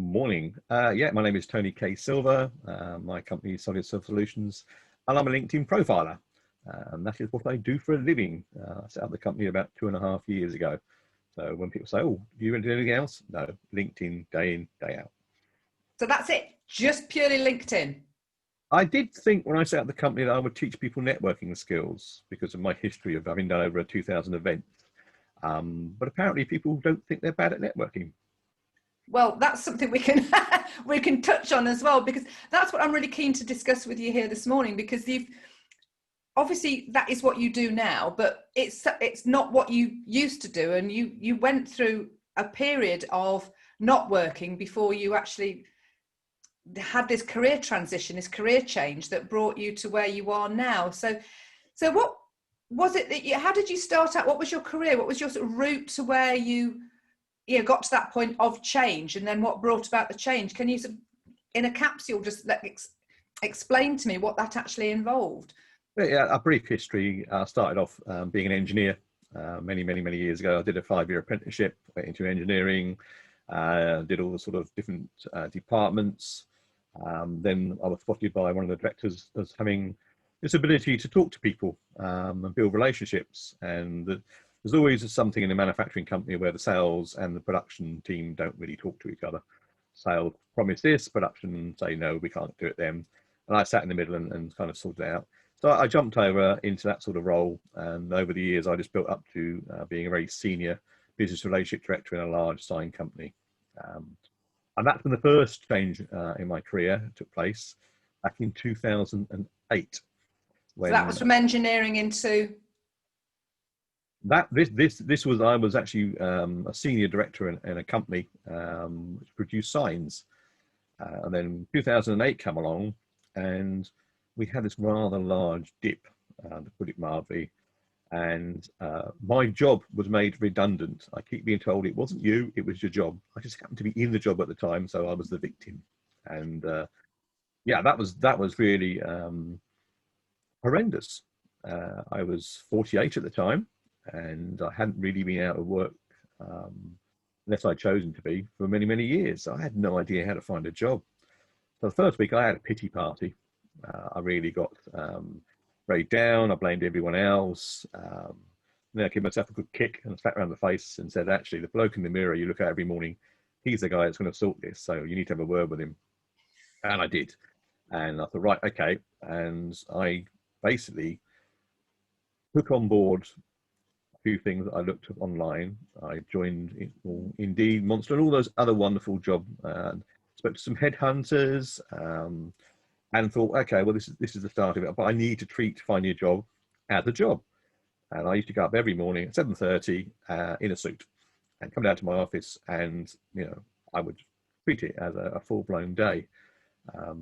Morning. Yeah, my name is Tony K. Silver. My company is Solid Surf Solutions, and I'm a LinkedIn profiler. And that is what I do for a living. I set up the company about 2.5 years ago. So when people say, oh, do you do anything else? No, LinkedIn, day in, day out. So that's it, just purely LinkedIn. I did think when I set up the company that I would teach people networking skills because of my history of having done over 2,000 events. But apparently people don't think they're bad at networking. Well, that's something we can we can touch on as well, because that's what I'm really keen to discuss with you here this morning, because you've obviously that is what you do now, but it's not what you used to do, and you went through a period of not working before you actually had this career transition, this career change that brought you to where you are now. So what was it that how did you start out? What was your career? What was your sort of route to where you got to that point of change, and then what brought about the change? Can you sort of, in a capsule, just explain to me what that actually involved? Yeah, a brief history. I started off being an engineer many years ago. I did a 5-year apprenticeship, went into engineering, did all the sort of different departments. Then I was spotted by one of the directors as having this ability to talk to people and build relationships. And there's always something in a manufacturing company where the sales and the production team don't really talk to each other. Sales promise this, production say, no, we can't do it then. And I sat in the middle and kind of sorted it out. So I jumped over into that sort of role. And over the years, I just built up to being a very senior business relationship director in a large sign company. And that's when the first change in my career took place back in 2008. So that was from engineering into... This was, I was actually a senior director in a company which produced signs. And then 2008 came along and we had this rather large dip, to put it mildly. And my job was made redundant. I keep being told it wasn't you, it was your job. I just happened to be in the job at the time, so I was the victim. And yeah, that was really horrendous. I was 48 at the time, and I hadn't really been out of work, unless I'd chosen to be, for many years. So I had no idea how to find a job. So the first week I had a pity party. I really got very down. I blamed everyone else. Then I gave myself a good kick and spat around the face and said, actually, the bloke in the mirror you look at every morning, he's the guy that's going to sort this. So you need to have a word with him. And I did. And I thought, right, okay. And I basically took on board a few things that I looked at online. I joined Indeed, Monster, and all those other wonderful jobs. Spoke to some headhunters, and thought, okay, well, this is the start of it, but I need to treat finding a job as a job. And I used to go up every morning at 7:30 in a suit and come down to my office, and I would treat it as a full-blown day. But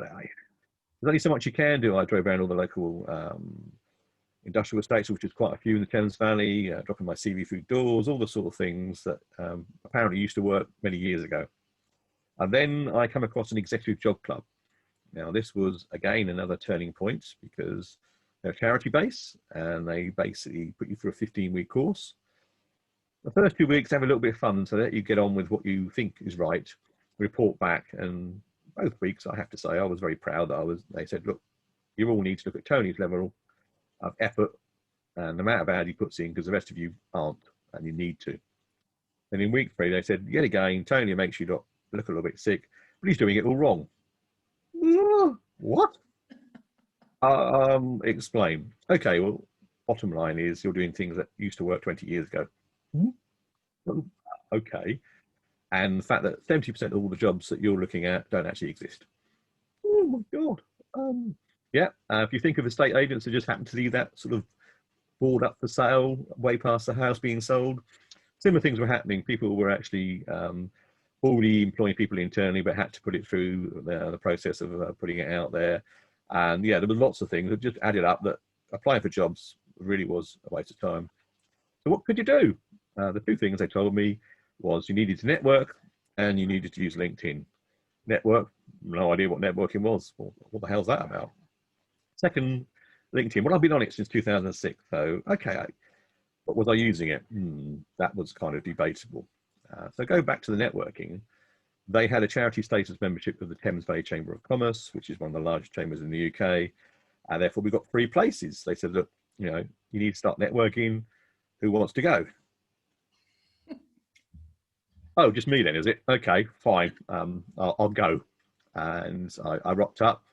there's only so much you can do. I drove around all the local industrial estates, which is quite a few in the Thames Valley, dropping my CV through doors, all the sort of things that apparently used to work many years ago. And then I come across an executive job club. Now, this was, again, another turning point because they're charity based and they basically put you through a 15-week course. The first 2 weeks have a little bit of fun so that you get on with what you think is right, report back. And both weeks, I have to say, I was very proud that they said, look, you all need to look at Tony's level of effort and the amount of hours he puts in because the rest of you aren't and you need to. And in week 3, they said, yet again, Tony makes you look a little bit sick, but he's doing it all wrong. What? Explain. Okay, well, bottom line is you're doing things that used to work 20 years ago. Okay. And the fact that 70% of all the jobs that you're looking at don't actually exist. Oh my God. Yeah, if you think of estate agents that just happen to see that sort of board up for sale way past the house being sold, similar things were happening. People were actually already employing people internally, but had to put it through the process of putting it out there. And yeah, there were lots of things that just added up that applying for jobs really was a waste of time. So what could you do? The 2 things they told me was you needed to network and you needed to use LinkedIn. Network, no idea what networking was. Well, what the hell's that about? Second, LinkedIn. Well, I've been on it since 2006. So, okay, but was I using it? That was kind of debatable. So go back to the networking. They had a charity status membership of the Thames Valley Chamber of Commerce, which is one of the largest chambers in the UK. And therefore we got 3 places. They said, look, you know, you need to start networking. Who wants to go? Oh, just me then, is it? Okay, fine. I'll go. And I rocked up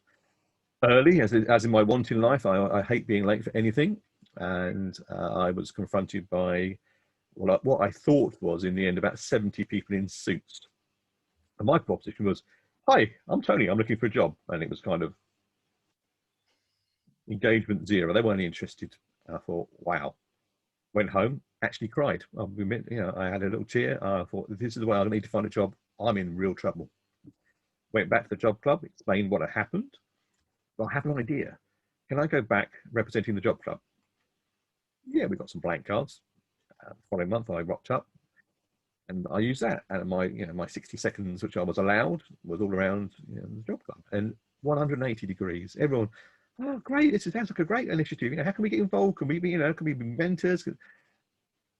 early, as in my want in life. I hate being late for anything. And I was confronted by what I thought was, in the end, about 70 people in suits. And my proposition was, hi, I'm Tony, I'm looking for a job. And it was kind of engagement 0. They weren't interested. And I thought, wow. Went home, actually cried. You know, I had a little tear. I thought, this is the way I need to find a job. I'm in real trouble. Went back to the job club, explained what had happened. But I have an idea. Can I go back representing the job club? Yeah, we got some blank cards. The following month, I rocked up, and I used that. And my 60 seconds, which I was allowed, was all around the job club, and 180 degrees. Everyone, oh, great! This sounds like a great initiative. You know, how can we get involved? Can we be, can we be mentors? And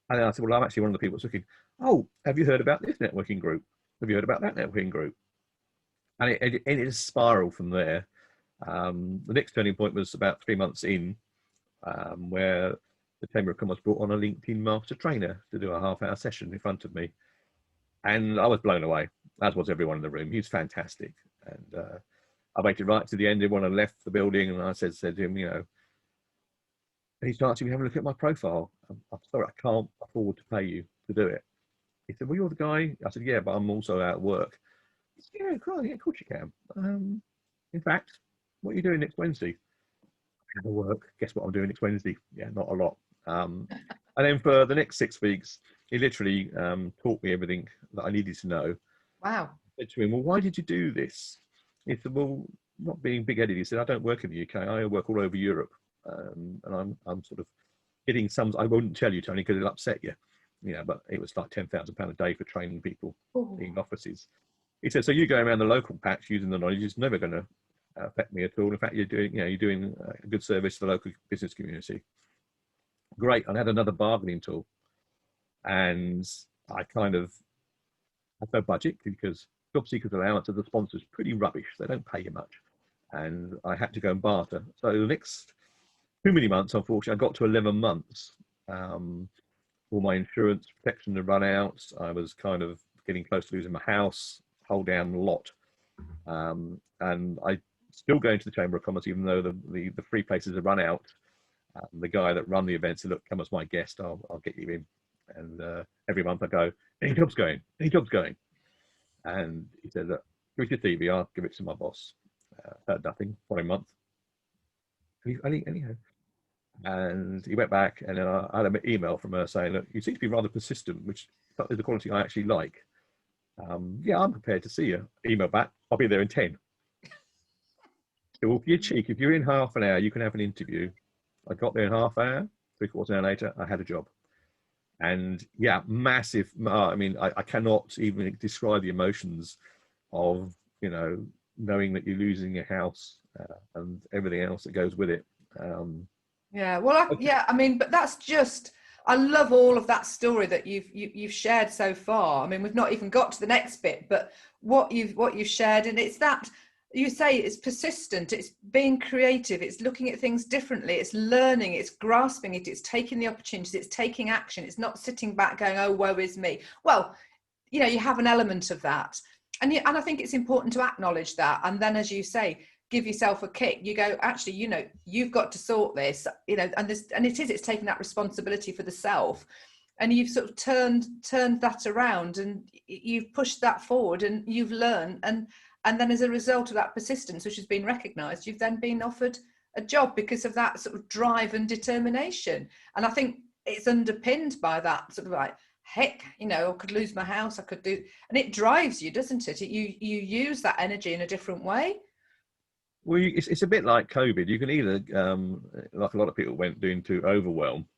then I said, well, I'm actually one of the people that's looking. Oh, have you heard about this networking group? Have you heard about that networking group? And it is spiraled from there. The next turning point was about 3 months in, where the Chamber of Commerce brought on a LinkedIn master trainer to do a half-hour session in front of me. And I was blown away, as was everyone in the room. He's fantastic. And I waited right to the end. Everyone had left the building, and I said to him, and he started to have a look at my profile. I'm sorry, I can't afford to pay you to do it. He said, well, you're the guy. I said, yeah, but I'm also out of work. He said, yeah, of course you can. In fact, what are you doing next Wednesday? Out of work. Guess what I'm doing next Wednesday? Yeah, not a lot. And then for the next 6 weeks, he literally taught me everything that I needed to know. Wow. I said to him, well, why did you do this? He said, well, not being big-headed, he said, I don't work in the UK. I work all over Europe. And I'm sort of getting some, I won't tell you, Tony, because it'll upset you. But it was like £10,000 a day for training people in offices. He said, so you go around the local patch using the knowledge is never going to affect me at all. In fact, you're doing a good service to the local business community. Great. I had another bargaining tool, and I had no budget because job seekers allowance of the sponsors pretty rubbish. They don't pay you much, and I had to go and barter. So the next too many months, unfortunately, I got to 11 months. All my insurance protection had run out. I was kind of getting close to losing my house, whole damn lot, and I still going to the Chamber of Commerce, even though the free places had run out. The guy that run the event said, look, come as my guest, I'll get you in. And every month I go, any jobs going? Any jobs going? And he said, look, give it your CV, I'll give it to my boss. Heard nothing. Following month. Anyhow. And he went back, and then I had an email from her saying, look, you seem to be rather persistent, which is the quality I actually like. Yeah, I'm prepared to see you. Email back, I'll be there in 10. Well, for your cheek, if you're in half an hour, you can have an interview. I got there in half an hour, 3/4 hour later, I had a job. And yeah, massive. I mean, I cannot even describe the emotions of, knowing that you're losing your house and everything else that goes with it. Yeah, well, I mean, but that's just, I love all of that story that you've shared so far. I mean, we've not even got to the next bit, but what you've shared, and it's that you say it's persistent, it's being creative, it's looking at things differently, it's learning, it's grasping it, it's taking the opportunities, it's taking action, it's not sitting back going, oh, woe is me. Well, you have an element of that, and I think it's important to acknowledge that, and then, as you say, give yourself a kick. You go, actually, you've got to sort this, and it's taking that responsibility for the self, and you've sort of turned that around, and you've pushed that forward, and you've learned, and then as a result of that persistence, which has been recognized, you've then been offered a job because of that sort of drive and determination. And I think it's underpinned by that sort of like, heck, I could lose my house, I could do, and it drives you, doesn't it? You use that energy in a different way. Well, it's a bit like COVID. You can either, like a lot of people went into overwhelm,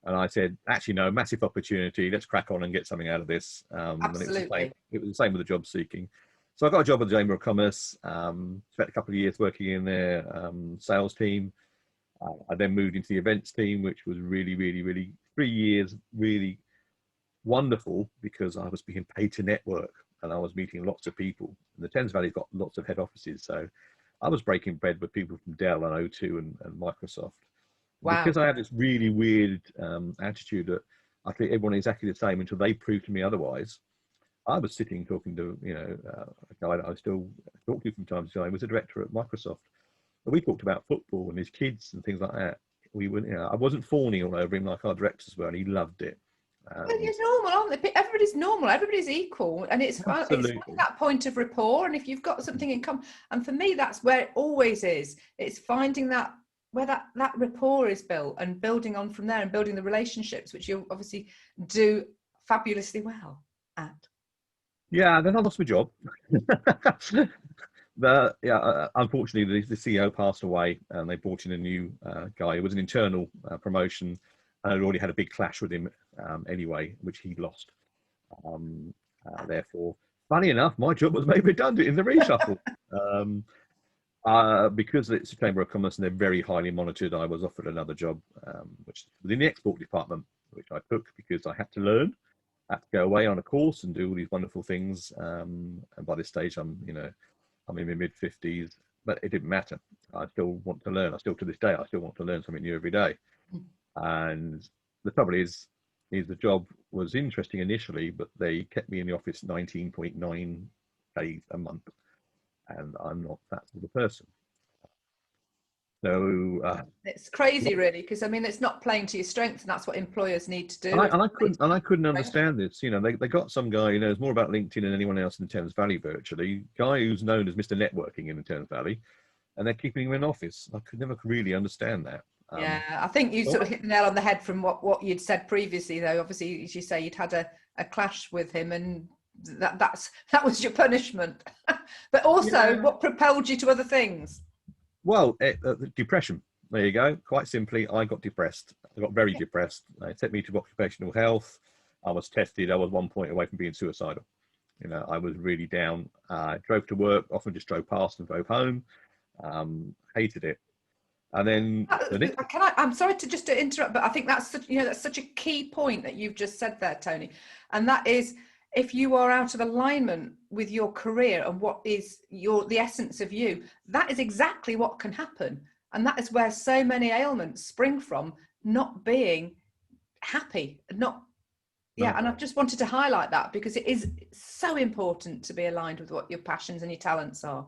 and I said, actually, no, massive opportunity. Let's crack on and get something out of this. Absolutely. And it was the same with the job seeking. So I got a job at the Chamber of Commerce, spent a couple of years working in their sales team. I then moved into the events team, which was really, really, really 3 years, really wonderful because I was being paid to network and I was meeting lots of people. And the Thames Valley's got lots of head offices, so I was breaking bread with people from Dell and O2 and Microsoft. Wow. Because I had this really weird attitude that I think everyone is exactly the same until they prove to me otherwise. I was sitting talking to, a guy that I still talk to from time to time. He was a director at Microsoft. And we talked about football and his kids and things like that. We were, I wasn't fawning all over him like our directors were, and he loved it. Well, it's normal, aren't they? Everybody's normal. Everybody's equal, and it's finding that point of rapport. And if you've got something in common, and for me, that's where it always is. It's finding that where that rapport is built and building on from there and building the relationships, which you obviously do fabulously well at. Yeah, then I lost my job. Unfortunately, the CEO passed away, and they brought in a new guy. It was an internal promotion. I already had a big clash with him anyway, which he lost. Therefore, funny enough, my job was made redundant in the reshuffle. Because it's a Chamber of Commerce and they're very highly monitored, I was offered another job, which within the export department, which I took because I had to learn. I had to go away on a course and do all these wonderful things. And by this stage, I'm in my mid-50s, but it didn't matter. I still want to learn. To this day, I still want to learn something new every day. And the trouble is the job was interesting initially, but they kept me in the office 19.9 days a month. And I'm not that sort of person. So it's crazy, really, because I mean, it's not playing to your strengths, and that's what employers need to do. And I couldn't understand this. They got some guy who knows more about LinkedIn than anyone else in the Thames Valley virtually. Guy who's known as Mr. Networking in the Thames Valley, and they're keeping him in office. I could never really understand that. Yeah, I think you sort of hit the nail on the head from what you'd said previously, though. Obviously, as you say, you'd had a clash with him, and that was your punishment. But also, what propelled you to other things? Well, depression. There you go. Quite simply, I got depressed. I got very depressed. It took me to occupational health. I was tested. I was 1 point away from being suicidal. I was really down. I drove to work, often just drove past and drove home. Hated it. And then I'm sorry to interrupt, but I think that's such a key point that you've just said there, Tony. And that is, if you are out of alignment with your career and what is the essence of you, that is exactly what can happen. And that is where so many ailments spring from, not being happy, and I've just wanted to highlight that because it is so important to be aligned with what your passions and your talents are.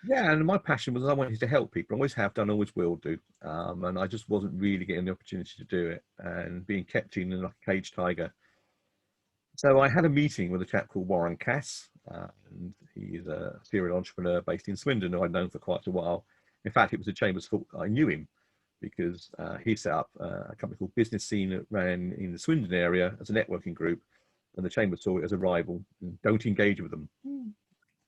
Yeah, and my passion was I wanted to help people. I always have done, always will do. And I just wasn't really getting the opportunity to do it, and being kept in like a caged tiger. So I had a meeting with a chap called Warren Cass, and he's a serial entrepreneur based in Swindon, who I'd known for quite a while. In fact, it was a Chamber's fault I knew him because he set up a company called Business Scene that ran in the Swindon area as a networking group, and the Chamber saw it as a rival. And don't engage with them.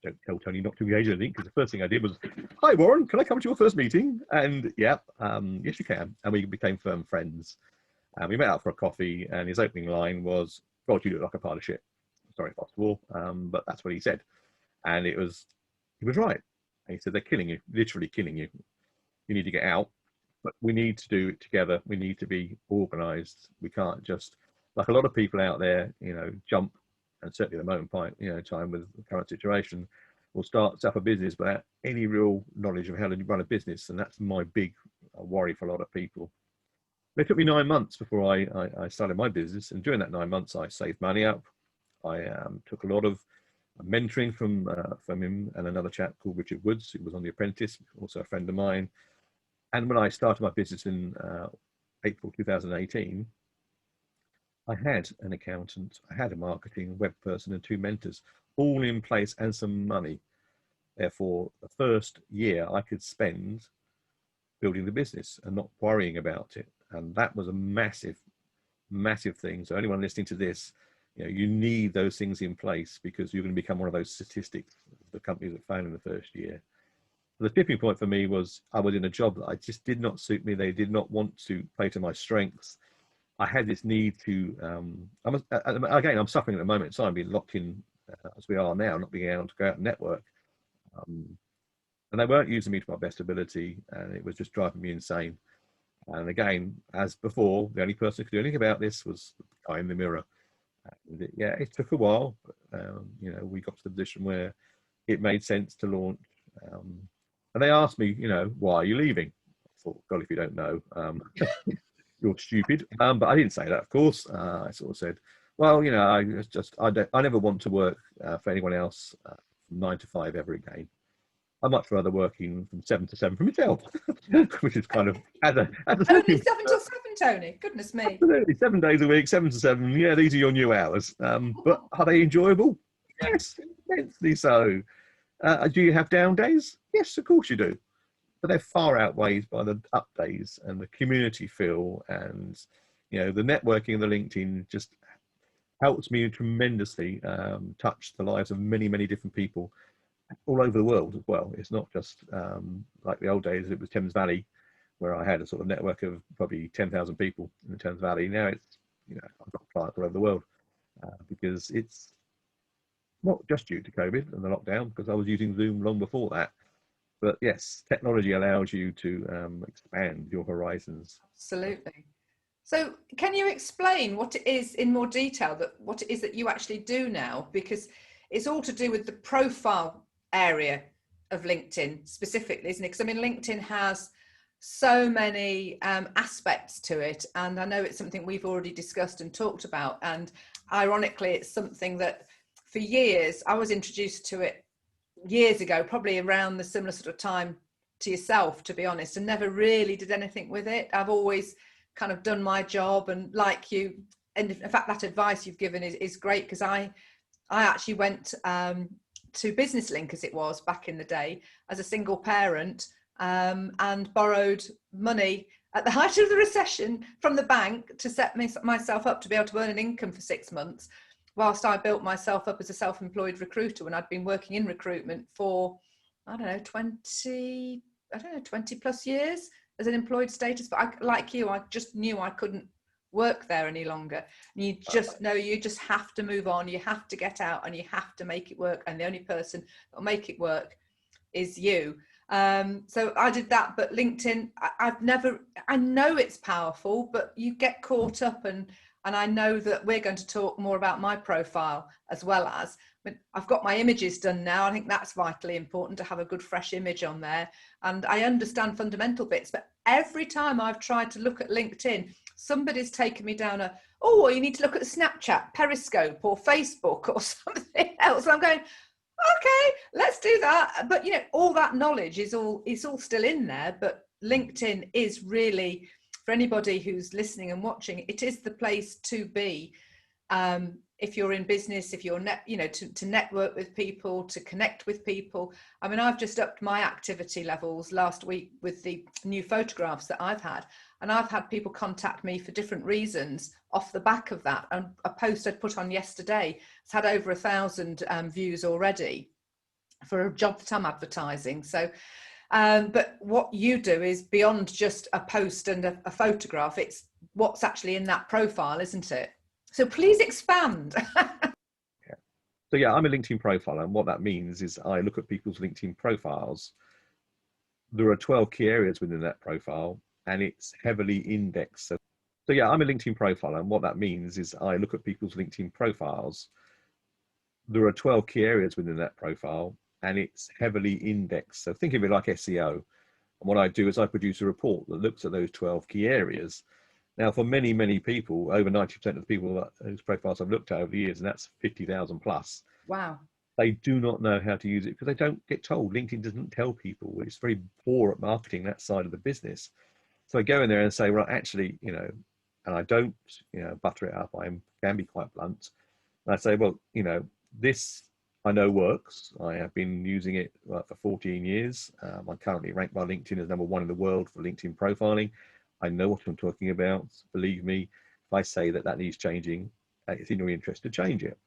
Don't tell Tony not to engage with anything, because the first thing I did was, "Hi Warren, can I come to your first meeting?" And yes you can. And we became firm friends. And we met up for a coffee, and his opening line was, "God, you look like a pile of shit." Sorry, possible, but that's what he said. And he was right. And he said, "They're killing you, literally killing you. You need to get out, but we need to do it together. We need to be organized. We can't just, like a lot of people out there, jump, and certainly at the moment, time with the current situation, will set up a business without any real knowledge of how to run a business." And that's my big worry for a lot of people. It took me 9 months before I started my business, and during that 9 months, I saved money up. I took a lot of mentoring from him and another chap called Richard Woods, who was on The Apprentice, also a friend of mine. And when I started my business in April 2018, I had an accountant, I had a marketing web person, and 2 mentors, all in place, and some money. Therefore, the first year I could spend building the business and not worrying about it. And that was a massive, massive thing. So anyone listening to this, you need those things in place, because you're going to become one of those statistics, the companies that fail in the first year. The tipping point for me was I was in a job that I just did not suit me. They did not want to play to my strengths. I had this need to, I'm suffering at the moment, so I'm being locked in as we are now, not being able to go out and network. And they weren't using me to my best ability, and it was just driving me insane. And again, as before, the only person who could do anything about this was the guy in the mirror. Yeah, it took a while, but you know, we got to the position where it made sense to launch. And they asked me, you know, why are you leaving? I thought, God, if you don't know, you're stupid. But I didn't say that, of course. I sort of said, well, you know, I never want to work for anyone else from 9 to 5 ever again. I'm much rather working from 7 to 7 for myself, which is kind of as a Only 7 till 7, Tony. Goodness me. absolutely 7 days a week, 7 to 7. Yeah, these are your new hours. But are they enjoyable? Yes, immensely so. Do you have down days? Yes, of course you do. But they're far outweighed by the up days and the community feel, and you know, the networking and the LinkedIn just helps me tremendously touch the lives of many, many different people all over the world as well. It's not just like the old days. It was Thames Valley, where I had a sort of network of probably 10,000 people in the Thames Valley. Now it's, you know, I've got clients all over the world because it's not just due to COVID and the lockdown, because I was using Zoom long before that. But yes, technology allows you to expand your horizons. Absolutely. So can you explain what it is in more detail, that what it is that you actually do now? Because it's all to do with the profile area of LinkedIn specifically, isn't it? Because I mean, LinkedIn has so many aspects to it, and I know it's something we've already discussed and talked about, and ironically it's something that for years I was introduced to it years ago, probably around the similar sort of time to yourself, to be honest, and never really did anything with it. I've always kind of done my job, and like you, and in fact that advice you've given is great, because I actually went to Business Link, as it was back in the day, as a single parent, and borrowed money at the height of the recession from the bank to set myself up to be able to earn an income for 6 months, whilst I built myself up as a self-employed recruiter when I'd been working in recruitment for, I don't know, 20 plus years as an employed status. But like you, I just knew I couldn't work there any longer. And you just know, you just have to move on. You have to get out and you have to make it work. And the only person that'll make it work is you. So I did that, but LinkedIn, I know it's powerful, but you get caught up, and I know that we're going to talk more about my profile as well as, I mean, I've got my images done now. I think that's vitally important to have a good fresh image on there. And I understand fundamental bits, but every time I've tried to look at LinkedIn, somebody's taken me down oh, well, you need to look at Snapchat, Periscope or Facebook or something else. And I'm going, okay, let's do that. But you know, all that knowledge is all still in there. But LinkedIn is really, for anybody who's listening and watching, it is the place to be. If you're in business, if you're to network with people, to connect with people. I mean, I've just upped my activity levels last week with the new photographs that I've had, and I've had people contact me for different reasons off the back of that. And a post I'd put on yesterday has had over 1,000 views already for a job that I'm advertising. So but what you do is beyond just a post and a photograph. It's what's actually in that profile, isn't it? So please expand. So yeah, I'm a LinkedIn profiler, and what that means is I look at people's LinkedIn profiles. There are 12 key areas within that profile, and it's heavily indexed. So yeah, I'm a LinkedIn profiler, and what that means is I look at people's LinkedIn profiles. There are 12 key areas within that profile, and it's heavily indexed. So think of it like SEO. And what I do is I produce a report that looks at those 12 key areas. Now, for many, many people, over 90% of the people whose profiles I've looked at over the years, and that's 50,000 plus. Wow. They do not know how to use it because they don't get told. LinkedIn doesn't tell people. It's very poor at marketing that side of the business. So I go in there and say, well, actually, you know, and I don't, you know, butter it up. I can be quite blunt. And I say, well, you know, this I know works. I have been using it for 14 years. I'm currently ranked by LinkedIn as #1 in the world for LinkedIn profiling. I know what I'm talking about. Believe me, if I say that needs changing, it's in your interest to change it.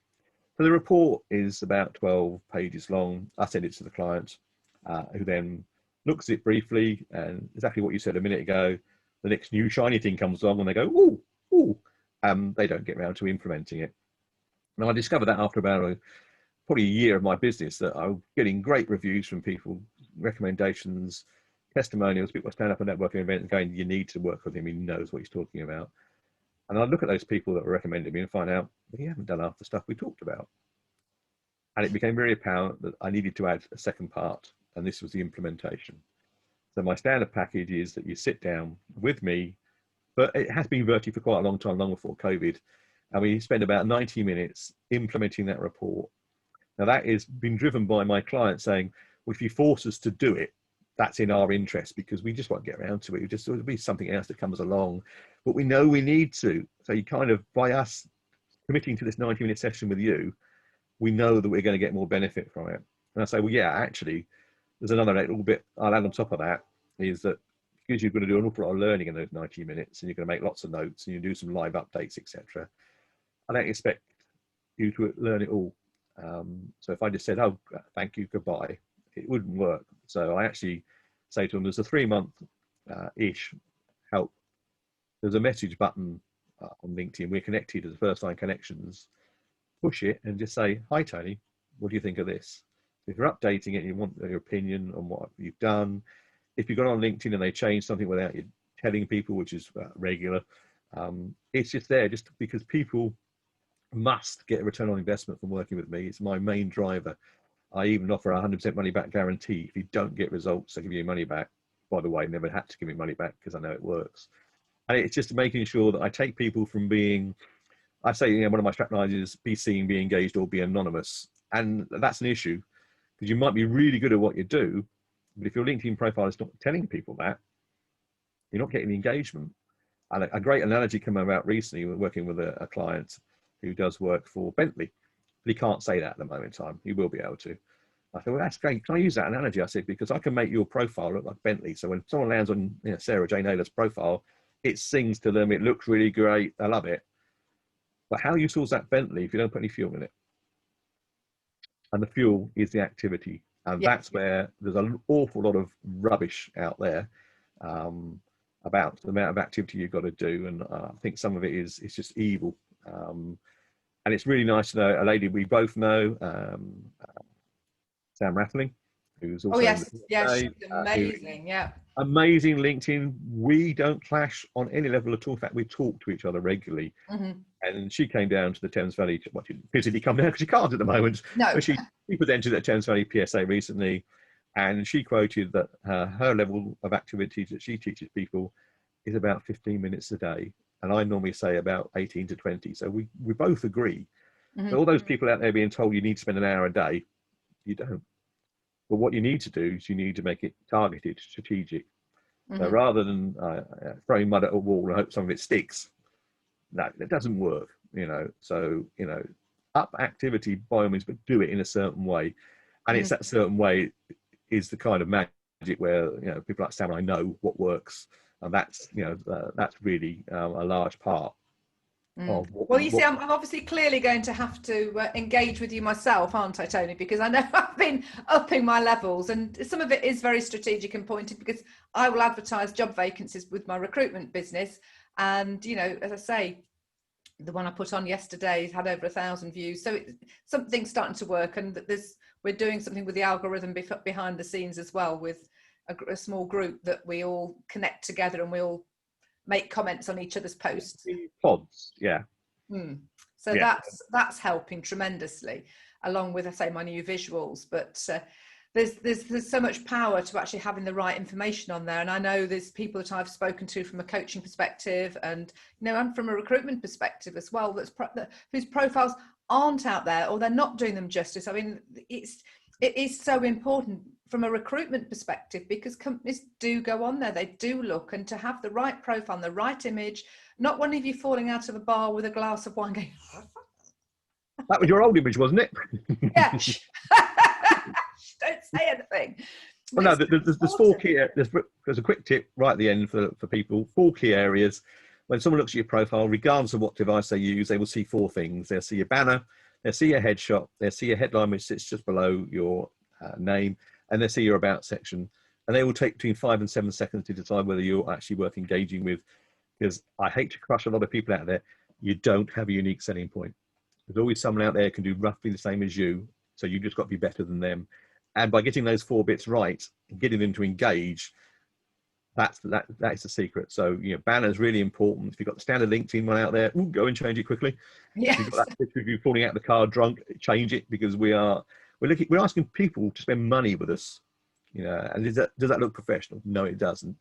So the report is about 12 pages long. I send it to the client, who then looks at it briefly, and exactly what you said a minute ago, the next new shiny thing comes along and they go, ooh, ooh, they don't get around to implementing it. Now I discovered that after about probably a year of my business, that I'm getting great reviews from people, recommendations, testimonials. People stand up at networking events and going, you need to work with him, he knows what he's talking about. And I'd look at those people that were recommending me and find out, well, you haven't done half the stuff we talked about. And it became very apparent that I needed to add a second part, and this was the implementation. So my standard package is that you sit down with me, but it has been virtually for quite a long time, long before COVID, and we spend about 90 minutes implementing that report. Now that has been driven by my client saying, well, if you force us to do it, that's in our interest, because we just won't get around to it. It'll be something else that comes along, but we know we need to. So you kind of, by us committing to this 90-minute session with you, we know that we're going to get more benefit from it. And I say, well, yeah, actually, there's another little bit I'll add on top of that, is that because you're going to do an awful lot of learning in those 90 minutes, and you're going to make lots of notes, and you do some live updates, etc. I don't expect you to learn it all. So if I just said, oh, thank you, goodbye, it wouldn't work. So I actually say to them, there's a 3-month-ish help. There's a message button on LinkedIn. We're connected as first-line connections. Push it and just say, hi, Tony, what do you think of this? If you're updating it and you want your opinion on what you've done, if you've got on LinkedIn and they change something without you telling people, which is regular, it's just there just because people must get a return on investment from working with me. It's my main driver. I even offer a 100% money back guarantee. If you don't get results, I give you money back. By the way, I never had to give me money back because I know it works. And it's just making sure that I take people from being, I say, you know, one of my strap lines is be seen, be engaged, or be anonymous. And that's an issue because you might be really good at what you do, but if your LinkedIn profile is not telling people that, you're not getting the engagement. And a great analogy came about recently. We're working with a client who does work for Bentley, but he can't say that at the moment in time. He will be able to. I said, well, that's great. Can I use that analogy? I said, because I can make your profile look like Bentley. So when someone lands on, you know, Sarah Jane Naylor's profile, it sings to them. It looks really great. I love it. But how useful is that Bentley if you don't put any fuel in it? And the fuel is the activity. And that's where there's an awful lot of rubbish out there about the amount of activity you've got to do. And I think some of it is just evil. And it's really nice to know a lady we both know, Sam Rattling, who's also she's amazing, amazing LinkedIn. We don't clash on any level at all. In fact, we talk to each other regularly. And she came down to the Thames Valley. Well, she physically come down because she can't at the moment. No, but she presented at Thames Valley PSA recently, and she quoted that her level of activities that she teaches people is about 15 minutes a day. And I normally say about 18 to 20. So we both agree. But all those people out there being told you need to spend an hour a day, you don't. But what you need to do is you need to make it targeted, strategic. So rather than throwing mud at a wall and hope some of it sticks, no, that doesn't work, you know. So, you know, up activity by all means, but do it in a certain way. And it's that certain way is the kind of magic where, you know, people like Sam and I know what works. And that's, you know, that's really a large part of what, well, you see, I'm obviously clearly going to have to engage with you myself, aren't I, Tony? Because I know I've been upping my levels, and some of it is very strategic and pointed, because I will advertise job vacancies with my recruitment business. And, you know, as I say, the one I put on yesterday had over 1,000 views. So something's starting to work, and we're doing something with the algorithm behind the scenes as well, with a small group that we all connect together and we all make comments on each other's posts. Pods, So that's helping tremendously, along with, I say, my new visuals. But there's so much power to actually having the right information on there. And I know there's people that I've spoken to from a coaching perspective, and, you know, and from a recruitment perspective as well, whose profiles aren't out there, or they're not doing them justice. I mean, it is so important from a recruitment perspective, because companies do go on there, they do look, and to have the right profile, the right image, not one of you falling out of a bar with a glass of wine going, that was your old image, wasn't it? Yeah. Don't say anything. Well, no, there's 4 key. There's a quick tip right at the end for people. 4 key areas. When someone looks at your profile, regardless of what device they use, they will see 4 things. They'll see your banner, they'll see your headshot, they'll see your headline, which sits just below your name, and they'll see your about section. And they will take between 5 and 7 seconds to decide whether you're actually worth engaging with. Because I hate to crush a lot of people out there, you don't have a unique selling point. There's always someone out there who can do roughly the same as you, so you just got to be better than them. And by getting those 4 bits right, getting them to engage, That is the secret. So, you know, banner is really important. If you've got the standard LinkedIn one out there, go and change it quickly. Yes. If you've got that picture of you falling out of the car drunk, change it, because we're asking people to spend money with us. You know, and does that look professional? No, it doesn't.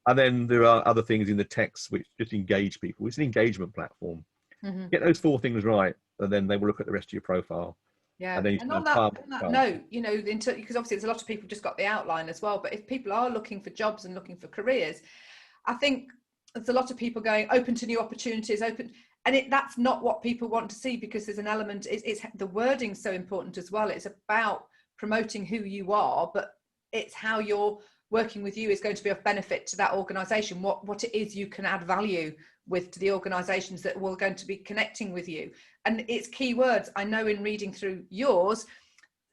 And then there are other things in the text which just engage people. It's an engagement platform. Mm-hmm. Get those 4 things right, and then they will look at the rest of your profile. Yeah, and on that note, you know, because obviously there's a lot of people just got the outline as well, but if people are looking for jobs and looking for careers, I think there's a lot of people going open to new opportunities, and that's not what people want to see, because there's an element, it's the wording so important as well. It's about promoting who you are, but it's how you're working with you is going to be of benefit to that organization, what it is you can add value with to the organizations that will going to be connecting with you. And it's keywords. I know in reading through yours,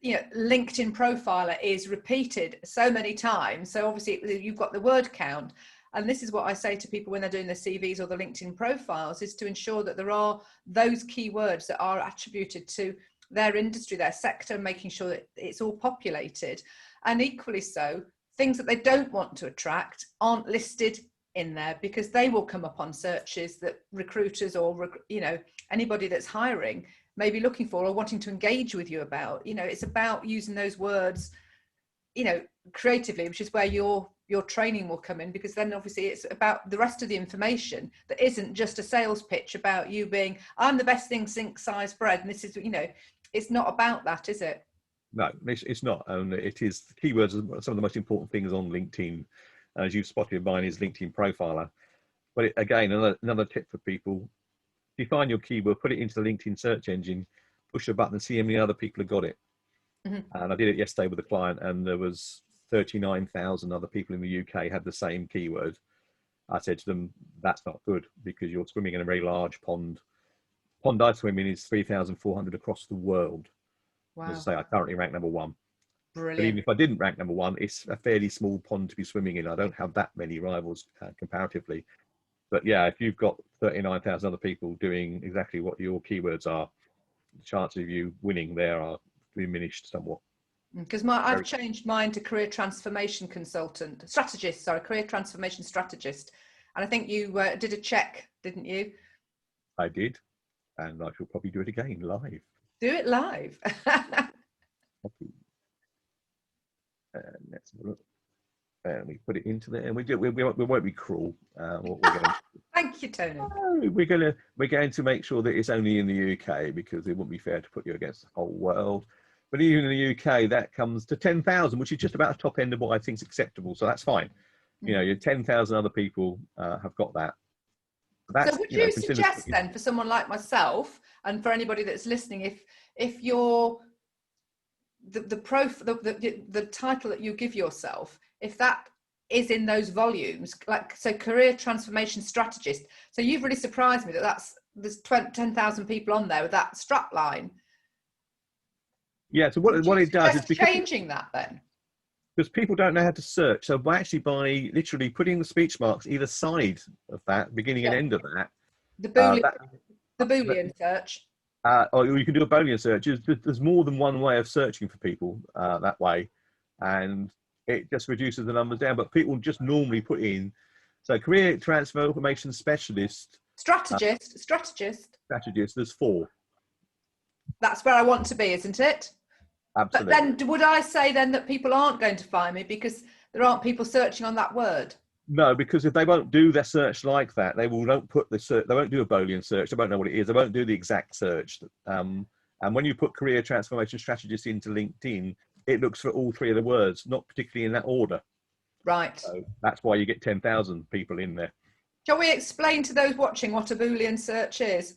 you know, LinkedIn profiler is repeated so many times. So obviously you've got the word count. And this is what I say to people when they're doing their CVs or the LinkedIn profiles, is to ensure that there are those keywords that are attributed to their industry, their sector, making sure that it's all populated. And equally so, things that they don't want to attract aren't listed in there, because they will come up on searches that recruiters or, you know, anybody that's hiring may be looking for or wanting to engage with you about. You know, it's about using those words, you know, creatively, which is where your training will come in, because then obviously it's about the rest of the information that isn't just a sales pitch about you being, I'm the best thing since sliced bread, and this is, you know, it's not about that, is it? No, it's not. It is, keywords are some of the most important things on LinkedIn. As you've spotted, mine is LinkedIn profiler. But again, another tip for people: define your keyword, put it into the LinkedIn search engine, push a button, and see how many other people have got it. Mm-hmm. And I did it yesterday with a client, and there was 39,000 other people in the UK had the same keyword. I said to them, that's not good, because you're swimming in a very large pond. Pond I swim in is 3,400 across the world. Wow. As I say, I currently rank number 1. Brilliant. But even if I didn't rank number 1, it's a fairly small pond to be swimming in. I don't have that many rivals comparatively. But yeah, if you've got 39,000 other people doing exactly what your keywords are, the chances of you winning there are diminished somewhat. Because I've changed mine to career transformation strategist, career transformation strategist. And I think you did a check, didn't you? I did, and I shall probably do it again live. Do it live. Let's have a look. And we put it into there, and we won't be cruel. Thank you, Tony. We're going to make sure that it's only in the UK, because it wouldn't be fair to put you against the whole world. But even in the UK, that comes to 10,000, which is just about the top end of what I think is acceptable. So that's fine. You know, your 10,000 other people have got that. So would you suggest then, for someone like myself, and for anybody that's listening, if you're the title that you give yourself, if that is in those volumes, like, so career transformation strategist, so you've really surprised me that there's 10,000 people on there with that strap line. Yeah, so what it does is changing that then, because people don't know how to search. So by literally putting the speech marks either side of that, beginning and end of that, the Boolean search. Or you can do a Boolean search. There's more than one way of searching for people that way, and it just reduces the numbers down. But people just normally put in, so career transformation specialist, strategist. There's 4. That's where I want to be, isn't it? Absolutely. But then would I say then that people aren't going to find me because there aren't people searching on that word? No, because if they won't do their search like that, they won't put the search. They won't do a Boolean search. They won't know what it is. They won't do the exact search. And when you put career transformation strategist into LinkedIn, it looks for all 3 of the words, not particularly in that order. Right. So that's why you get 10,000 people in there. Shall we explain to those watching what a Boolean search is?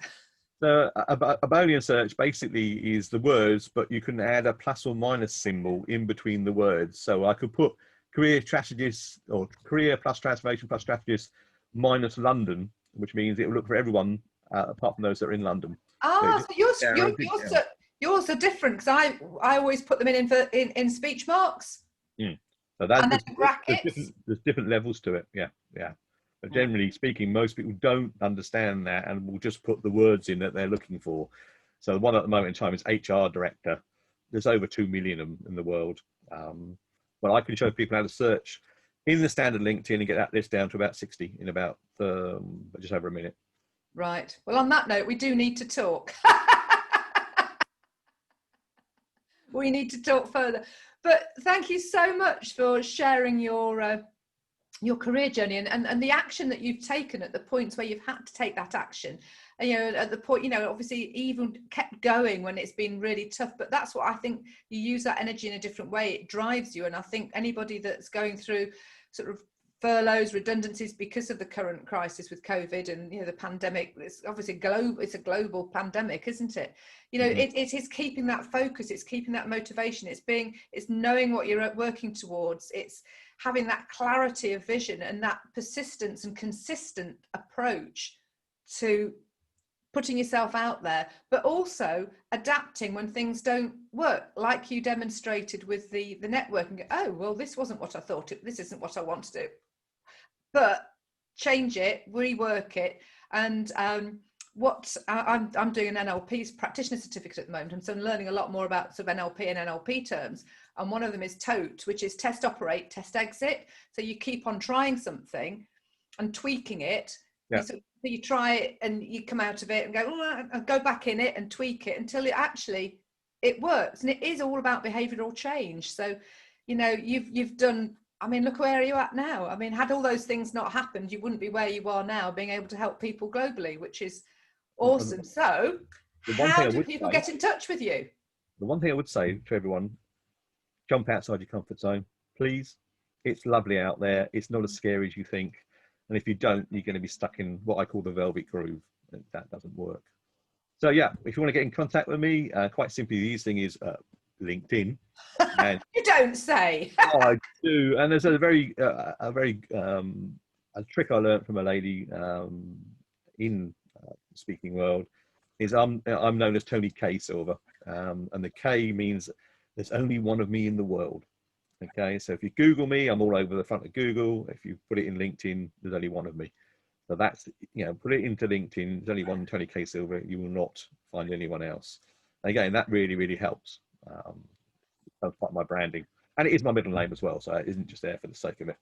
So a Boolean search basically is the words, but you can add a plus or minus symbol in between the words. So I could put career strategist or career plus transformation plus strategist minus London, which means it will look for everyone apart from those that are in London. So yours are different, because I always put them in speech marks. So that's there's different levels to it. Yeah. But generally speaking, most people don't understand that and will just put the words in that they're looking for. So the one at the moment in time is HR director. There's over 2 million of them in the world. But I can show people how to search in the standard LinkedIn and get that list down to about 60 in about just over a minute. Right. Well, on that note, we do need to talk. We need to talk further. But thank you so much for sharing your career journey and the action that you've taken at the points where you've had to take that action. And, you know, at the point, you know, obviously even kept going when it's been really tough. But that's what I think, you use that energy in a different way. It drives you. And I think anybody that's going through sort of furloughs, redundancies because of the current crisis with COVID and, you know, the pandemic, it's obviously it's a global pandemic, isn't it? You know, it is keeping that focus, it's keeping that motivation, it's knowing what you're working towards, it's having that clarity of vision and that persistence and consistent approach to putting yourself out there, but also adapting when things don't work, like you demonstrated with the networking. Oh, well, this wasn't what I thought, this isn't what I want to do, but change it, rework it. And what I'm doing an NLP practitioner certificate at the moment, and so I'm learning a lot more about sort of NLP and NLP terms. And one of them is TOTE, which is test, operate, test, exit. So you keep on trying something and tweaking it. Yeah. You try it and you come out of it and go, oh, and go back in it and tweak it until it works. And it is all about behavioural change. So, you know, you've done, I mean, look where you're at now. I mean, had all those things not happened, you wouldn't be where you are now, being able to help people globally, which is awesome. So how do people get in touch with you? The one thing I would say to everyone, jump outside your comfort zone, please. It's lovely out there. It's not as scary as you think. And if you don't, you're going to be stuck in what I call the velvet groove. That doesn't work. So yeah, if you want to get in contact with me, quite simply, the easiest thing is LinkedIn. And you don't say. Oh, I do. And there's a trick I learned from a lady in the speaking world is I'm known as Tony K Silver, and the K means there's only one of me in the world. Okay, so if you Google me, I'm all over the front of Google. If you put it in LinkedIn, there's only one of me. So that's, you know, put it into LinkedIn, there's only one Tony K Silver, you will not find anyone else. And again, that really, really helps. That's part of my branding. And it is my middle name as well, so it isn't just there for the sake of it.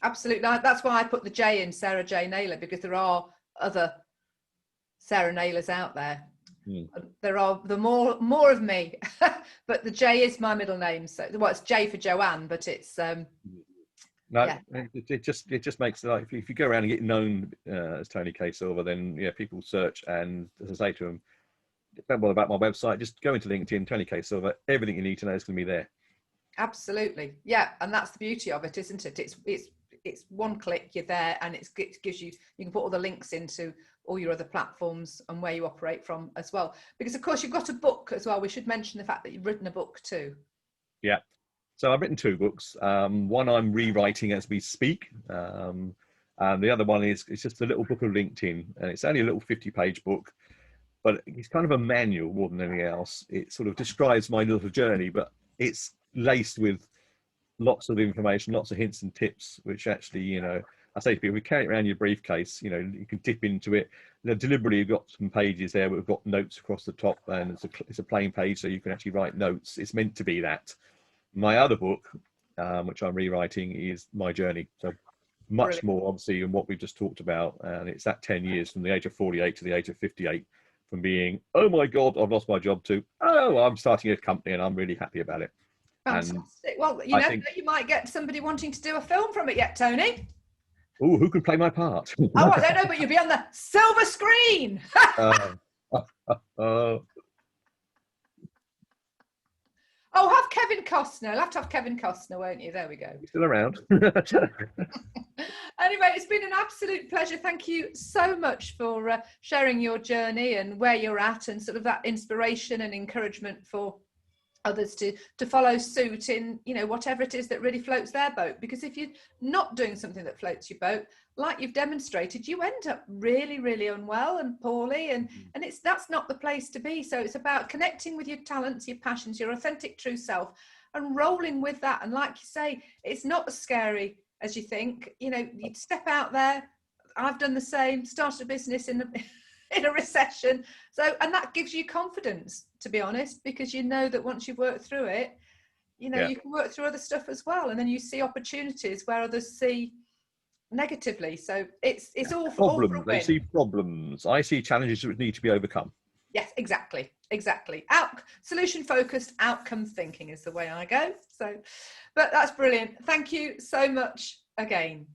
Absolutely. That's why I put the J in, Sarah J Naylor, because there are other Sarah Naylors out there. There are more of me, but the J is my middle name. So, well, it's J for Joanne, but it's no. Yeah. It just makes it like if you go around and get known as Tony K Silver, then yeah, people search, and as I say to them, don't bother about my website. Just go into LinkedIn, Tony K Silver. Everything you need to know is going to be there. Absolutely, yeah, and that's the beauty of it, isn't it? It's one click, you're there, and it gives you can put all the links into all your other platforms and where you operate from as well. Because of course you've got a book as well. We should mention the fact that you've written a book too. Yeah, so I've written 2 books. One I'm rewriting as we speak, and the other one it's just a little book of LinkedIn, and it's only a little 50-page book, but it's kind of a manual more than anything else. It sort of describes my little journey, but it's laced with lots of information, lots of hints and tips, which actually, you know, I say to people, we carry it around your briefcase, you know, you can dip into it. You know, deliberately, you've got some pages there, we've got notes across the top, and it's a plain page, so you can actually write notes. It's meant to be that. My other book, which I'm rewriting, is my journey. So much more, obviously, than what we've just talked about. And it's that 10 years from the age of 48 to the age of 58, from being, oh my God, I've lost my job, to, oh, I'm starting a company and I'm really happy about it. Fantastic. Well, you know, you might get somebody wanting to do a film from it yet, Tony. Oh, who can play my part? Oh, I don't know, but you'll be on the silver screen. Oh, have Kevin Costner. You'll have to have Kevin Costner, won't you? There we go. He's still around. Anyway, it's been an absolute pleasure. Thank you so much for sharing your journey and where you're at, and sort of that inspiration and encouragement for others to follow suit in, you know, whatever it is that really floats their boat. Because if you're not doing something that floats your boat, like you've demonstrated, you end up really, really unwell and poorly, and that's not the place to be. So it's about connecting with your talents, your passions, your authentic true self, and rolling with that. And like you say, it's not as scary as you think. You know, you'd step out there. I've done the same, started a business in a recession. So, and that gives you confidence, to be honest, because you know that once you've worked through it, you know, you can work through other stuff as well, and then you see opportunities where others see negatively. So it's all for a Problems. They win. see problems. I see challenges that need to be overcome. Yes, exactly. Solution focused, outcome thinking is the way I go. So, but that's brilliant. Thank you so much again.